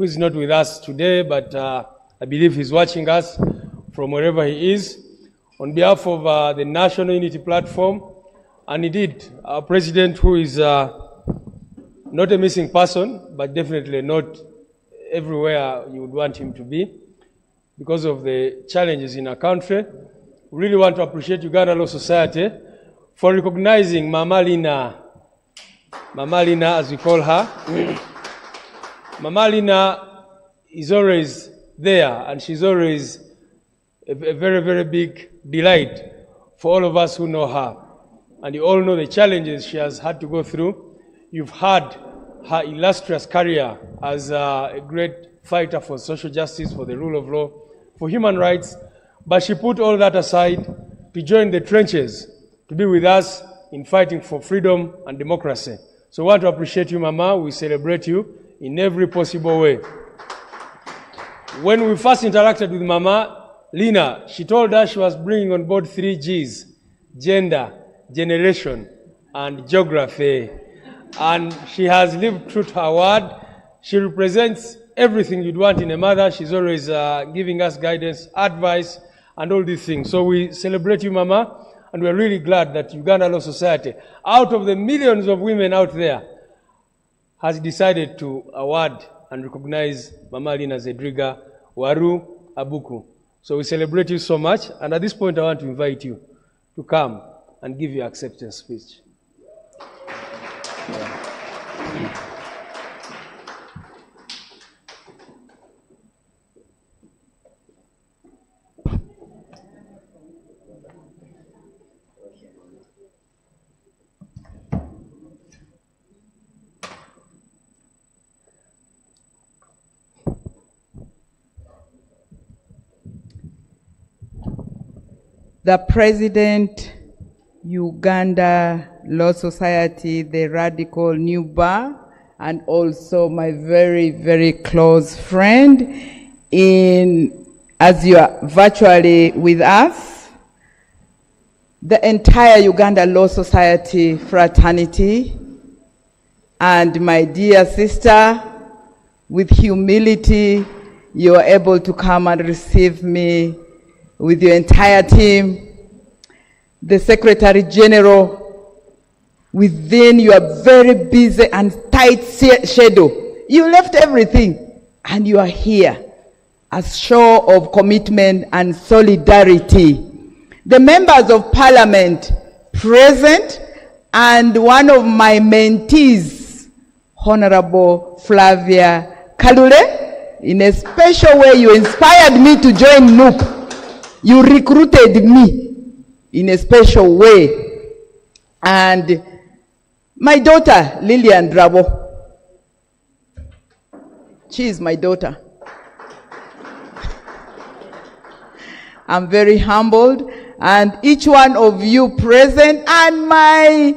who is not with us today, but I believe he's watching us from wherever he is. On behalf of the National Unity Platform, and indeed our president, who is not a missing person, but definitely not everywhere you would want him to be because of the challenges in our country. We really want to appreciate Uganda Law Society for recognizing Mama Lina as we call her. Mama Lina is always there, and she's always a very, very big delight for all of us who know her. And you all know the challenges she has had to go through. You've heard her illustrious career as a great fighter for social justice, for the rule of law, for human rights. But she put all that aside to join the trenches, to be with us in fighting for freedom and democracy. So we want to appreciate you, Mama. We celebrate you in every possible way. When we first interacted with Mama Lina, she told us she was bringing on board 3 Gs: gender, generation, and geography. And she has lived true to her word. She represents everything you'd want in a mother. She's always giving us guidance, advice, and all these things. So we celebrate you, Mama, and we're really glad that Uganda Law Society, out of the millions of women out there, has decided to award and recognize Mama Lina Zedriga Waru Abuku. So we celebrate you so much, and at this point I want to invite you to come and give your acceptance speech. The President, Uganda Law Society, the Radical New Bar, and also my very, very close friend as you are virtually with us, the entire Uganda Law Society fraternity, and my dear sister, with humility, you are able to come and receive me with your entire team, the Secretary General, within your very busy and tight schedule. You left everything and you are here as show of commitment and solidarity. The members of Parliament present and one of my mentees, Honorable Flavia Kalule, in a special way you inspired me to join NUP. You recruited me in a special way. And my daughter, Lillian Drabo, she is my daughter. I'm very humbled, and each one of you present, and my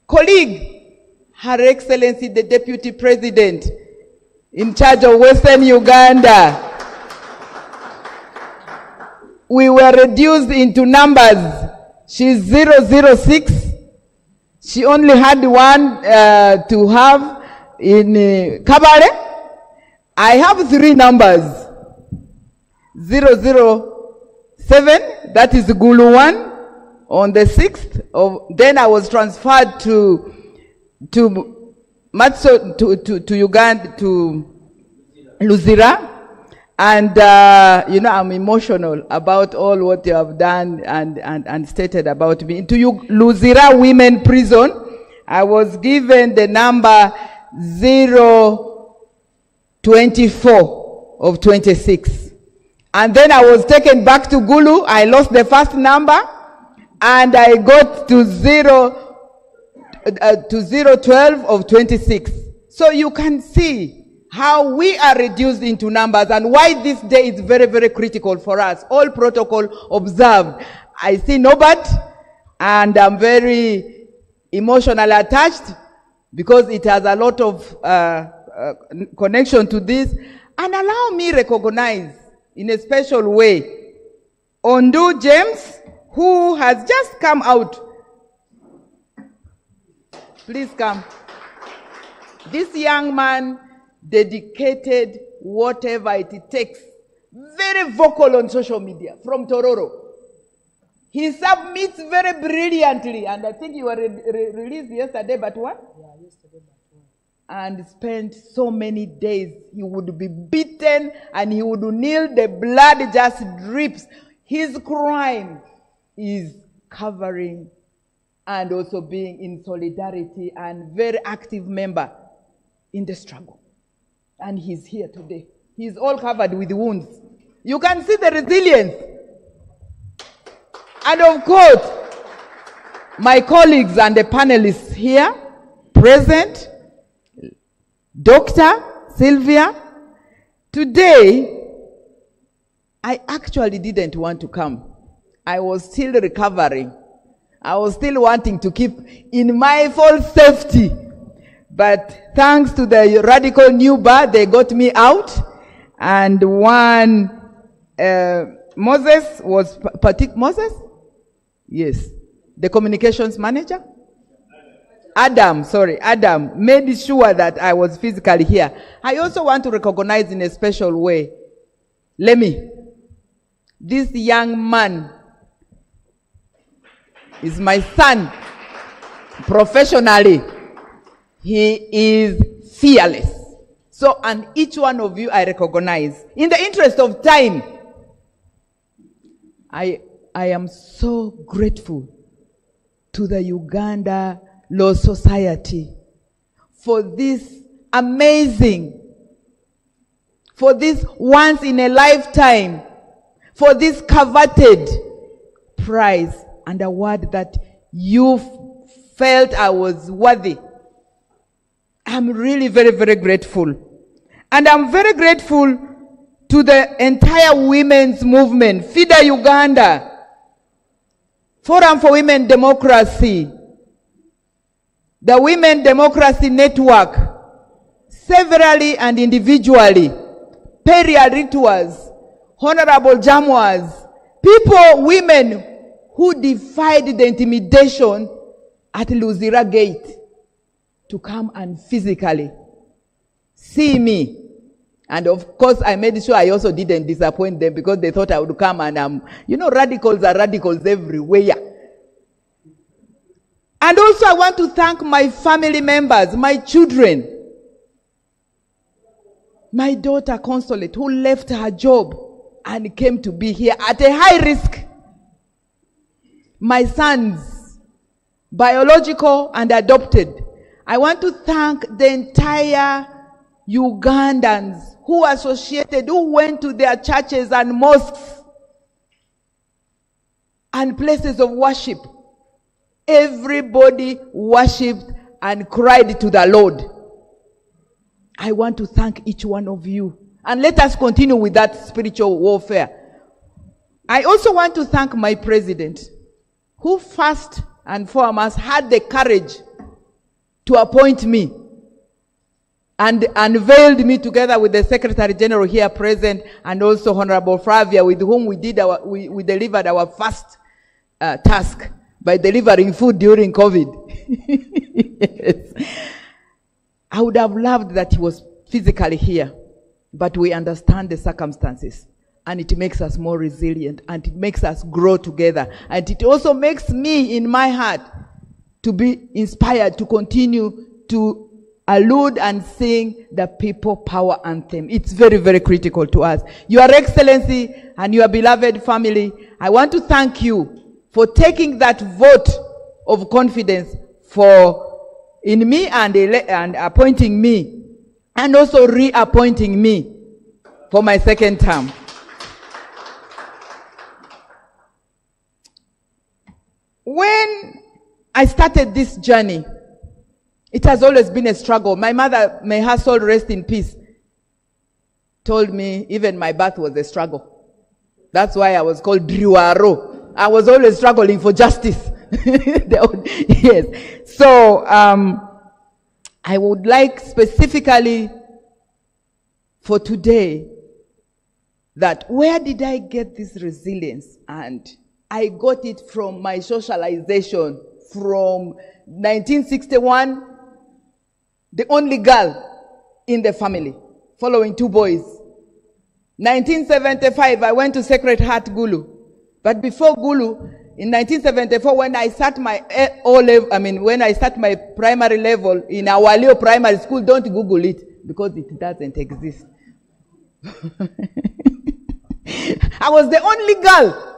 colleague, Her Excellency the Deputy President in charge of Western Uganda. We were reduced into numbers. She's 006. She only had one to have in Kabale. I have 3 numbers. 007, that is Gulu 1, on the 6th of, then I was transferred to Uganda, to Luzira. And, you know, I'm emotional about all what you have done and stated about me. To Luzira Women Prison, I was given the number 024 of 26. And then I was taken back to Gulu. I lost the first number, and I got to 012 of 26. So you can see how we are reduced into numbers and why this day is very, very critical for us. All protocol observed. I see Norbert, and I'm very emotionally attached because it has a lot of connection to this. And allow me recognize in a special way Ondu James, who has just come out. Please come. This young man dedicated, whatever it takes, very vocal on social media, from Tororo. He submits very brilliantly, and I think you were released yesterday, but what? Yeah, yesterday, but what? And spent so many days. He would be beaten and he would kneel, the blood just drips. His crime is covering and also being in solidarity and very active member in the struggle. And he's here today. He's all covered with wounds. You can see the resilience. And of course, my colleagues and the panelists here, present, Dr. Sylvia, today, I actually didn't want to come. I was still recovering. I was still wanting to keep in my full safety. But thanks to the radical new bar, they got me out. And one, Moses was, Moses? Yes. The communications manager? Adam made sure that I was physically here. I also want to recognize in a special way, Lemmy. This young man is my son. Professionally, he is fearless. So, and each one of you I recognize. In the interest of time, I am so grateful to the Uganda Law Society for this amazing, for this once in a lifetime, for this coveted prize and award that you felt I was worthy. I'm really very, very grateful. And I'm very grateful to the entire women's movement, FIDA Uganda, Forum for Women Democracy, the Women Democracy Network, severally and individually, Peria Rituals, Honorable Jamwas, people, women who defied the intimidation at Luzira Gate to come and physically see me. And of course, I made sure I also didn't disappoint them because they thought I would come and radicals are radicals everywhere. And also I want to thank my family members, my children, my daughter Consolate, who left her job and came to be here at a high risk. My sons, biological and adopted. I want to thank the entire Ugandans who associated, who went to their churches and mosques and places of worship. Everybody worshipped and cried to the Lord. I want to thank each one of you. And let us continue with that spiritual warfare. I also want to thank my president, who first and foremost had the courage to appoint me and unveiled me together with the Secretary General here present and also Honorable Flavia, with whom we delivered our first task by delivering food during COVID. Yes. I would have loved that he was physically here, but we understand the circumstances, and it makes us more resilient, and it makes us grow together, and it also makes me in my heart to be inspired to continue to allude and sing the People Power Anthem. It's very, very critical to us. Your Excellency and your beloved family, I want to thank you for taking that vote of confidence in me and appointing me, and also reappointing me for my second term. When I started this journey, it has always been a struggle. My mother, may her soul rest in peace, told me even my birth was a struggle. That's why I was called Driwaro. I was always struggling for justice. Yes. So, I would like specifically for today that where did I get this resilience? And I got it from my socialization from 1961, the only girl in the family. following 2 boys. 1975, I went to Sacred Heart, Gulu. But before Gulu, in 1974, when I start my when I start my primary level in Awalio Primary School, don't Google it, because it doesn't exist. I was the only girl.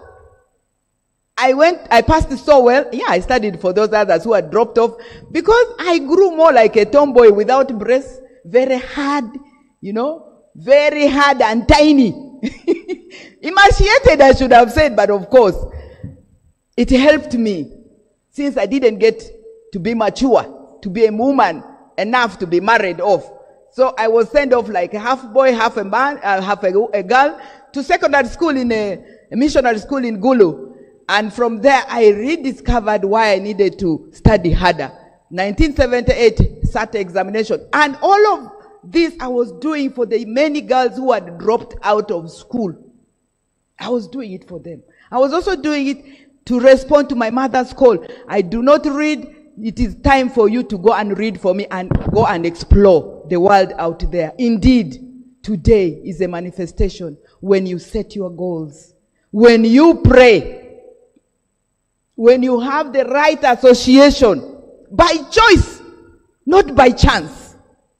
I passed so well. Yeah, I studied for those others who had dropped off, because I grew more like a tomboy without breasts, very hard, very hard and tiny. Emaciated, I should have said, but of course, it helped me, since I didn't get to be mature, to be a woman enough to be married off. So I was sent off like half boy, half a man, half a girl, to secondary school in a missionary school in Gulu. And from there, I rediscovered why I needed to study harder. 1978, SAT examination. And all of this I was doing for the many girls who had dropped out of school. I was doing it for them. I was also doing it to respond to my mother's call. I do not read. It is time for you to go and read for me and go and explore the world out there. Indeed, today is a manifestation when you set your goals, when you pray, when you have the right association by choice, not by chance.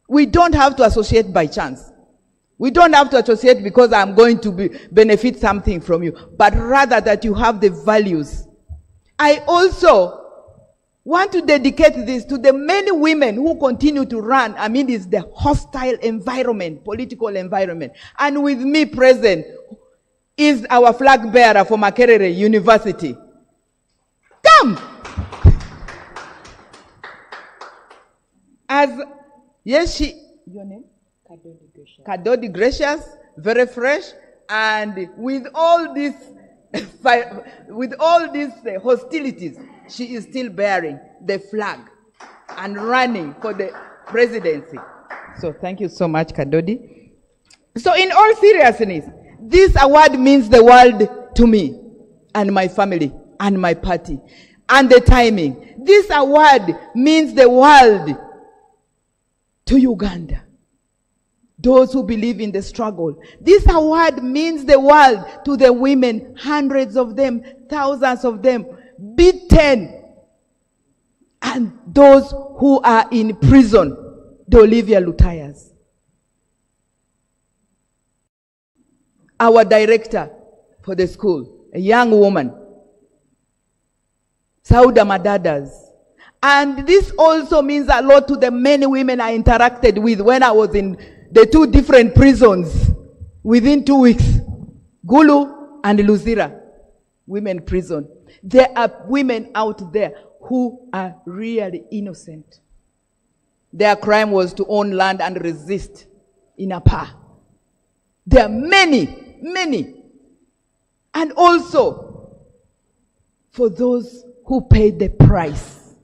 We don't have to associate by chance. We don't have to associate because I'm going to benefit something from you, but rather that you have the values. I also want to dedicate this to the many women who continue to run amidst the hostile environment, political environment. And with me present is our flag bearer for Makerere University. Come! Your name? Kadodi Gracious, very fresh, and with all these hostilities, she is still bearing the flag and running for the presidency. So thank you so much, Kadodi. So in all seriousness, this award means the world to me and my family and my party. And the timing. This award means the world to Uganda. Those who believe in the struggle. This award means the world to the women, hundreds of them, thousands of them, beaten. And those who are in prison, the Olivia Lutayas. Our director for the school, a young woman, Sauda Madadas. And this also means a lot to the many women I interacted with when I was in the 2 different prisons within 2 weeks. Gulu and Luzira, women prison. There are women out there who are really innocent. Their crime was to own land and resist in a par. There are many, many. And also for those who paid the price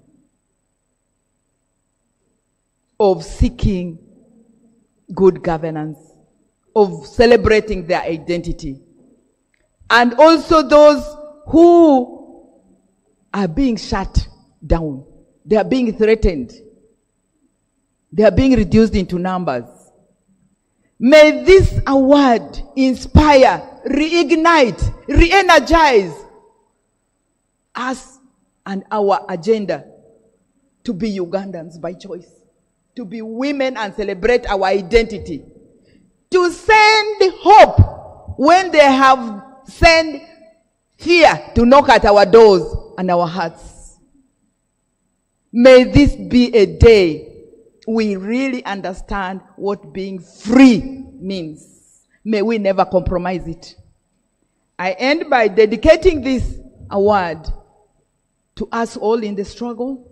of seeking good governance, of celebrating their identity. And also those who are being shut down. They are being threatened. They are being reduced into numbers. May this award inspire, reignite, re-energize us and our agenda to be Ugandans by choice. To be women and celebrate our identity. To send hope when they have sent fear to knock at our doors and our hearts. May this be a day we really understand what being free means. May we never compromise it. I end by dedicating this award to us all in the struggle,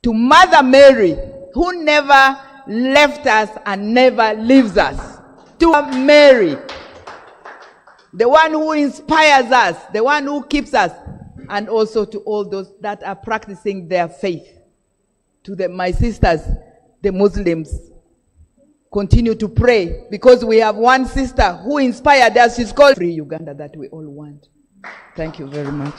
to Mother Mary, who never left us and never leaves us. To Mary, the one who inspires us, the one who keeps us, and also to all those that are practicing their faith. To my sisters, the Muslims, continue to pray, because we have one sister who inspired us. She's called Free Uganda that we all want. Thank you very much.